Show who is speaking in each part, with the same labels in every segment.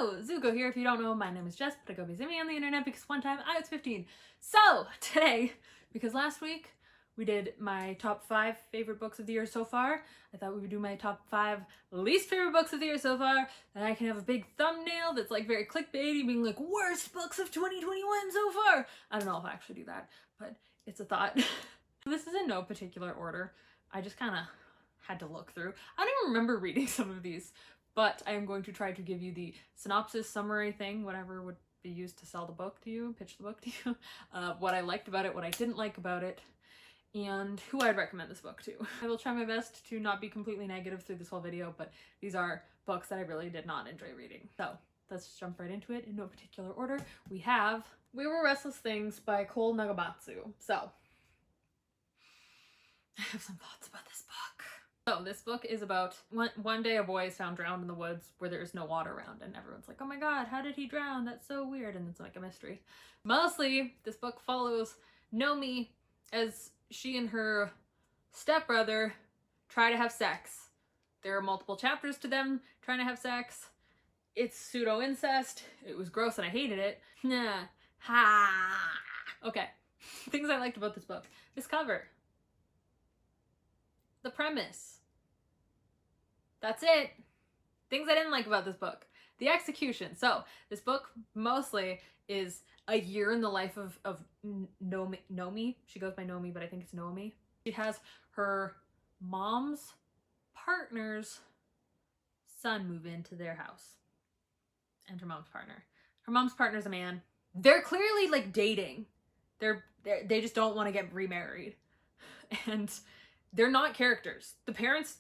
Speaker 1: Hello, Zuko here. If you don't know, my name is Jess, but I go by Zimmy on the internet because one time I was 15. So, today, because last week we did my top 5 favorite books of the year so far, I thought we would do my top 5 least favorite books of the year so far, and I can have a big thumbnail that's like very clickbaity, being like, worst books of 2021 so far! I don't know if I actually do that, but it's a thought. This is in no particular order. I just kind of had to look through. I don't even remember reading some of these, but I am going to try to give you the synopsis, summary thing, whatever would be used to sell the book to you, pitch the book to you, what I liked about it, what I didn't like about it, and who I'd recommend this book to. I will try my best to not be completely negative through this whole video, but these are books that I really did not enjoy reading. So let's jump right into it in no particular order. We were Restless Things by Cole Nagamatsu. So I have some thoughts about this book. So this book is about one day a boy is found drowned in the woods where there is no water around, and everyone's like, oh my god, how did he drown? That's so weird, and it's like a mystery. Mostly, this book follows Nomi as she and her stepbrother try to have sex. There are multiple chapters to them trying to have sex. It's pseudo-incest. It was gross and I hated it. Nah. Ha. Okay. Things I liked about this book. This cover. The premise. That's it. Things I didn't like about this book. The execution. So, this book mostly is a year in the life of Nomi. She goes by Nomi, but I think it's Nomi. She has her mom's partner's son move into their house. And her mom's partner. Her mom's partner's a man. They're clearly like dating. They just don't want to get remarried. And they're not characters. The parents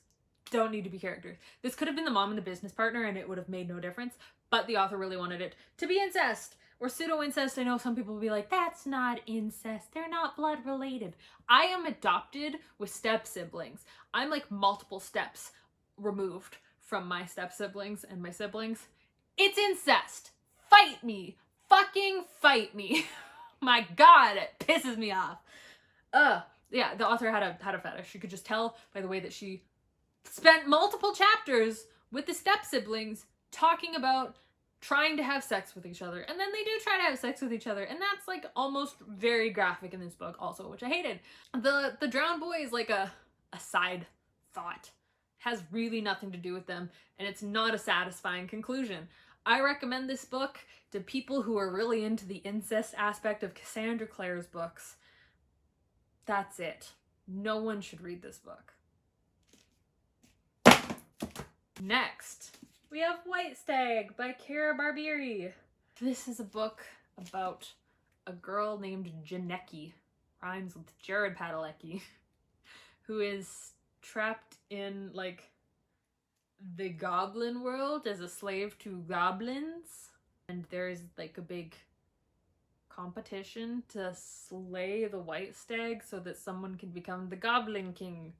Speaker 1: don't need to be characters. This could have been the mom and the business partner and it would have made no difference, but the author really wanted it to be incest or pseudo-incest. I know some people will be like, that's not incest. They're not blood related. I am adopted with step siblings. I'm like multiple steps removed from my step siblings and my siblings. It's incest. Fight me. Fucking fight me. My god, it pisses me off. Yeah, the author had a fetish. You could just tell by the way that she spent multiple chapters with the step siblings talking about trying to have sex with each other. And then they do try to have sex with each other. And that's like almost very graphic in this book also, which I hated. The drowned boy is like a side thought. It has really nothing to do with them. And it's not a satisfying conclusion. I recommend this book to people who are really into the incest aspect of Cassandra Clare's books. That's it. No one should read this book. Next, we have White Stag by Barbieri. This is a book about a girl named Janecki, rhymes with Jared Padalecki, who is trapped in like the goblin world as a slave to goblins. And there's like a big competition to slay the white stag so that someone can become the Goblin King.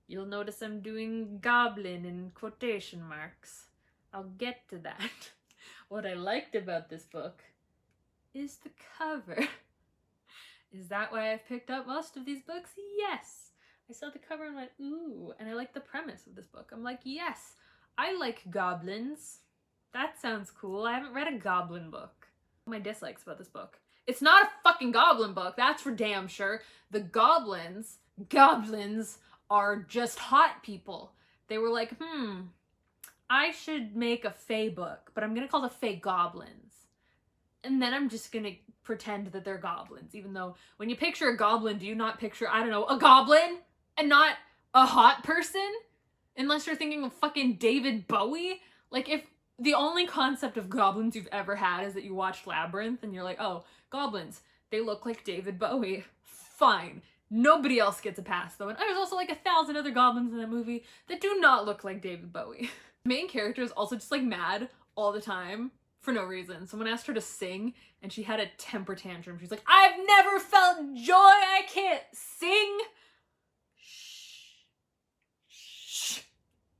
Speaker 1: You'll notice I'm doing goblin in quotation marks. I'll get to that. What I liked about this book is the cover. Is that why I've picked up most of these books? Yes. I saw the cover and went, ooh, and I like the premise of this book. I'm like, yes, I like goblins. That sounds cool. I haven't read a goblin book. My dislikes about this book. It's not a fucking goblin book, that's for damn sure. The goblins are just hot people. They were like, I should make a fae book, but I'm gonna call the fae goblins. And then I'm just gonna pretend that they're goblins, even though when you picture a goblin, do you not picture, I don't know, a goblin and not a hot person? Unless you're thinking of fucking David Bowie. Like, if the only concept of goblins you've ever had is that you watched Labyrinth and you're like, oh, goblins, they look like David Bowie. Fine. Nobody else gets a pass though. And there's also like 1,000 other goblins in that movie that do not look like David Bowie. The main character is also just like mad all the time for no reason. Someone asked her to sing and she had a temper tantrum. She's like, I've never felt joy. I can't sing. Shh.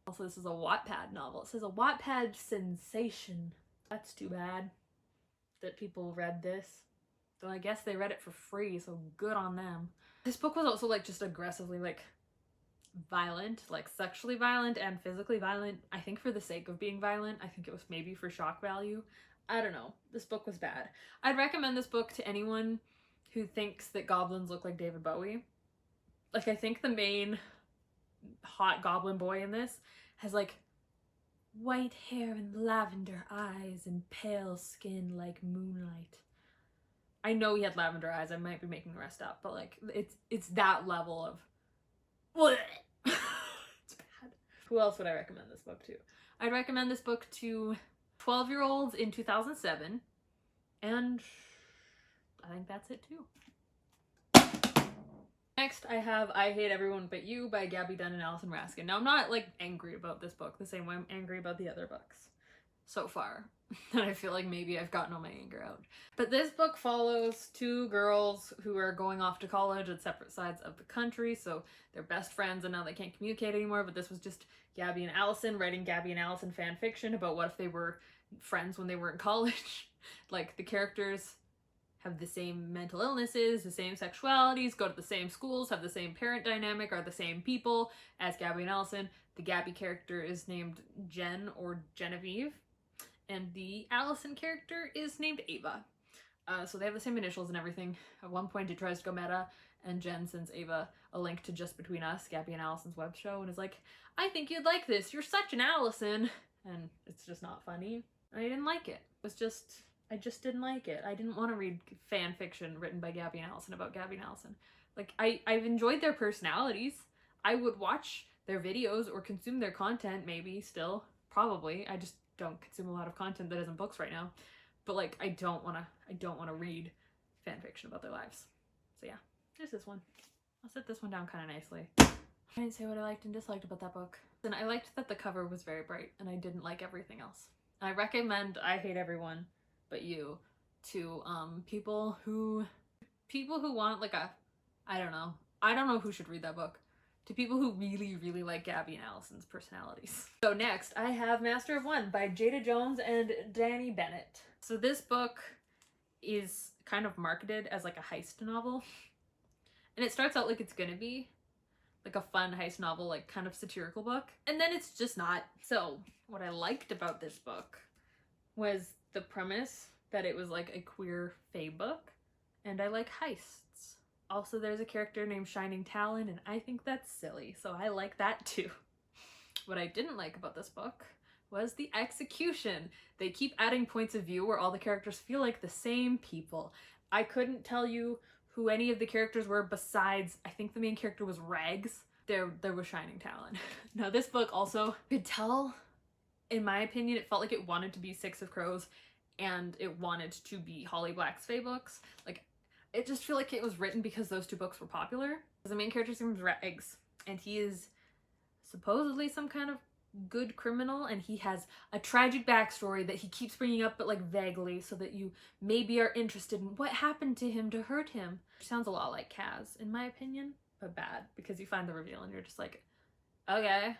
Speaker 1: Also, this is a Wattpad novel. It says a Wattpad sensation. That's too bad that people read this. Though I guess they read it for free, so good on them. This book was also like just aggressively like violent, like sexually violent and physically violent. I think for the sake of being violent. I think it was maybe for shock value. I don't know. This book was bad. I'd recommend this book to anyone who thinks that goblins look like David Bowie. Like, I think the main hot goblin boy in this has like white hair and lavender eyes and pale skin like moonlight. I know he had lavender eyes. I might be making the rest up, but like it's that level of it's bad. Who else would I recommend this book to? I'd recommend this book to 12-year-olds in 2007, and I think that's it too. Next, I have I Hate Everyone But You by Gaby, Dunn, and Allison Raskin. Now, I'm not like angry about this book the same way I'm angry about the other books so far. And I feel like maybe I've gotten all my anger out. But this book follows two girls who are going off to college at separate sides of the country, so they're best friends and now they can't communicate anymore, but this was just Gaby and Allison writing Gaby and Allison fan fiction about what if they were friends when they were in college. Like, the characters have the same mental illnesses, the same sexualities, go to the same schools, have the same parent dynamic, are the same people as Gaby and Allison. The Gaby character is named Jen or Genevieve, and the Allison character is named Ava. So they have the same initials and everything. At one point it tries to go meta, and Jen sends Ava a link to Just Between Us, Gaby and Allison's web show, and is like, I think you'd like this, you're such an Allison. And it's just not funny. I didn't like it. I just didn't like it. I didn't want to read fan fiction written by Gaby and Allison about Gaby and Allison. Like, I've enjoyed their personalities. I would watch their videos or consume their content, maybe, still. Probably. I just don't consume a lot of content that isn't books right now. But, like, I don't want to read fan fiction about their lives. So yeah, there's this one. I'll set this one down kind of nicely. I didn't say what I liked and disliked about that book. And I liked that the cover was very bright, and I didn't like everything else. I recommend I Hate Everyone But You to people who want like a, I don't know who should read that book. To people who really, really like Gaby and Allison's personalities. So next, I have Master of One by Jaida Jones and Danny Bennett. So this book is kind of marketed as like a heist novel. And it starts out like it's gonna be like a fun heist novel, like kind of satirical book. And then it's just not. So what I liked about this book was the premise that it was like a queer fae book, and I like heists. Also, there's a character named Shining Talon, and I think that's silly, so I like that too. What I didn't like about this book was the execution. They keep adding points of view where all the characters feel like the same people. I couldn't tell you who any of the characters were besides, I think the main character was Rags. There was Shining Talon. Now this book also could tell, in my opinion, it felt like it wanted to be Six of Crows and it wanted to be Holly Black's fae books. Like, it just feel like it was written because those two books were popular. The main character's name is Rags, and he is supposedly some kind of good criminal, and he has a tragic backstory that he keeps bringing up but like vaguely, so that you maybe are interested in what happened to him to hurt him. Sounds a lot like Kaz, in my opinion, but bad, because you find the reveal and you're just like, okay,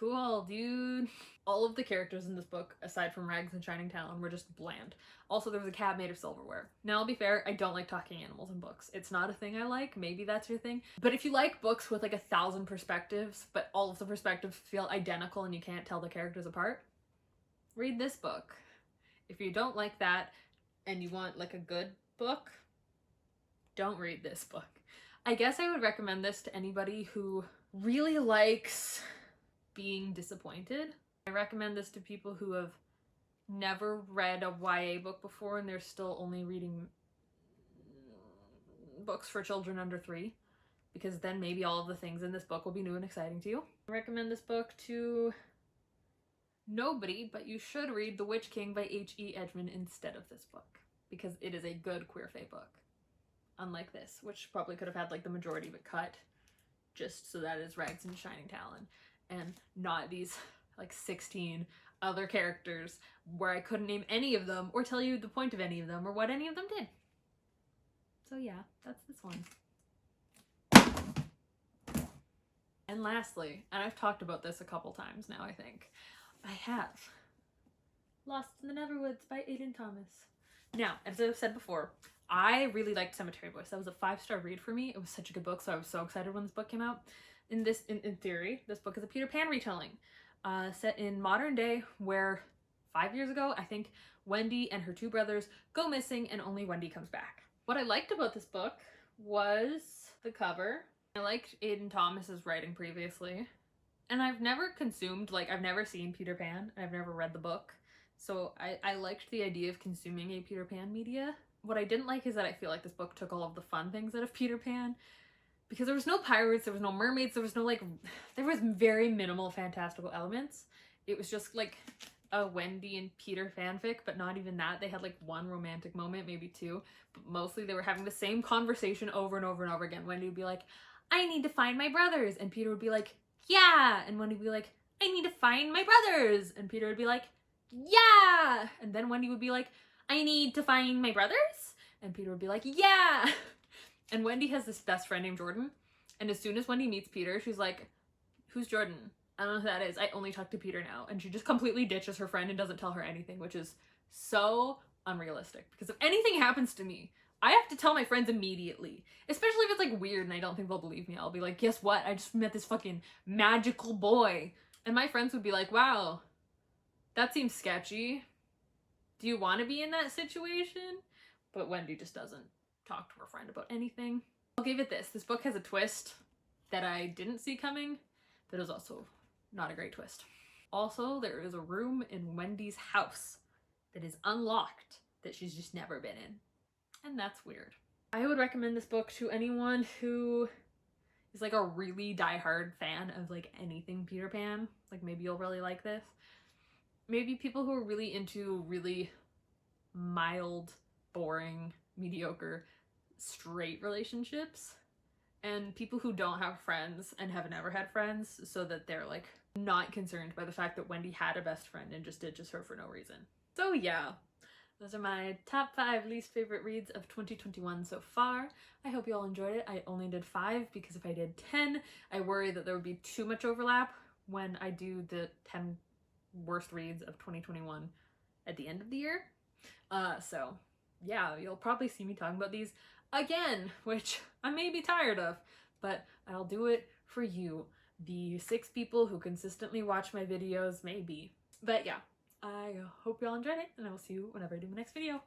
Speaker 1: cool, dude. All of the characters in this book, aside from Rags and Shining Talon, were just bland. Also, there was a cat made of silverware. Now, I'll be fair, I don't like talking animals in books. It's not a thing I like. Maybe that's your thing. But if you like books with like 1,000 perspectives, but all of the perspectives feel identical and you can't tell the characters apart, read this book. If you don't like that and you want like a good book, don't read this book. I guess I would recommend this to anybody who really likes being disappointed. I recommend this to people who have never read a YA book before and they're still only reading books for children under 3, because then maybe all of the things in this book will be new and exciting to you. I recommend this book to nobody, but you should read The Witch King by H.E. Edgman instead of this book, because it is a good queer fae book. Unlike this, which probably could have had like the majority of it cut, just so that is Rags and Shining Talon, and not these like 16 other characters where I couldn't name any of them or tell you the point of any of them or what any of them did. So yeah, that's this one. And lastly, and I've talked about this a couple times now, I think, I have Lost in the Netherwoods by Aiden Thomas. Now, as I've said before, I really liked Cemetery Boys. That was a 5-star read for me. It was such a good book, so I was so excited when this book came out. in theory, this book is a Peter Pan retelling, set in modern day, where 5 years ago, I think, Wendy and her two brothers go missing and only Wendy comes back. What I liked about this book was the cover. I liked Aiden Thomas's writing previously. And I've never consumed, like, I've never seen Peter Pan. I've never read the book. So I liked the idea of consuming a Peter Pan media. What I didn't like is that I feel like this book took all of the fun things out of Peter Pan. Because there was no pirates, there was no mermaids, there was no, like, there was very minimal fantastical elements. It was just, like, a Wendy and Peter fanfic, but not even that. They had, like, one romantic moment, maybe two. But mostly they were having the same conversation over and over and over again. Wendy would be like, I need to find my brothers. And Peter would be like, yeah. And Wendy would be like, I need to find my brothers. And Peter would be like, yeah. And then Wendy would be like, I need to find my brothers. And Peter would be like, yeah. And Wendy has this best friend named Jordan. And as soon as Wendy meets Peter, she's like, who's Jordan? I don't know who that is. I only talk to Peter now. And she just completely ditches her friend and doesn't tell her anything, which is so unrealistic. Because if anything happens to me, I have to tell my friends immediately. Especially if it's like weird and I don't think they'll believe me. I'll be like, guess what? I just met this fucking magical boy. And my friends would be like, wow, that seems sketchy. Do you want to be in that situation? But Wendy just doesn't talk to her friend about anything. I'll give it this. This book has a twist that I didn't see coming, that is also not a great twist. Also, there is a room in Wendy's house that is unlocked that she's just never been in. And that's weird. I would recommend this book to anyone who is like a really diehard fan of like anything Peter Pan. Like maybe you'll really like this. Maybe people who are really into really mild, boring, mediocre, straight relationships. And people who don't have friends and have never had friends, so that they're like not concerned by the fact that Wendy had a best friend and just ditches her for no reason. So yeah, those are my top 5 least favorite reads of 2021 so far. I hope you all enjoyed it. I only did 5 because if I did 10, I worry that there would be too much overlap when I do the 10 worst reads of 2021 at the end of the year. So yeah, you'll probably see me talking about these again, which I may be tired of, but I'll do it for you, the 6 people who consistently watch my videos, maybe. But yeah, I hope y'all enjoyed it, and I will see you whenever I do my next video.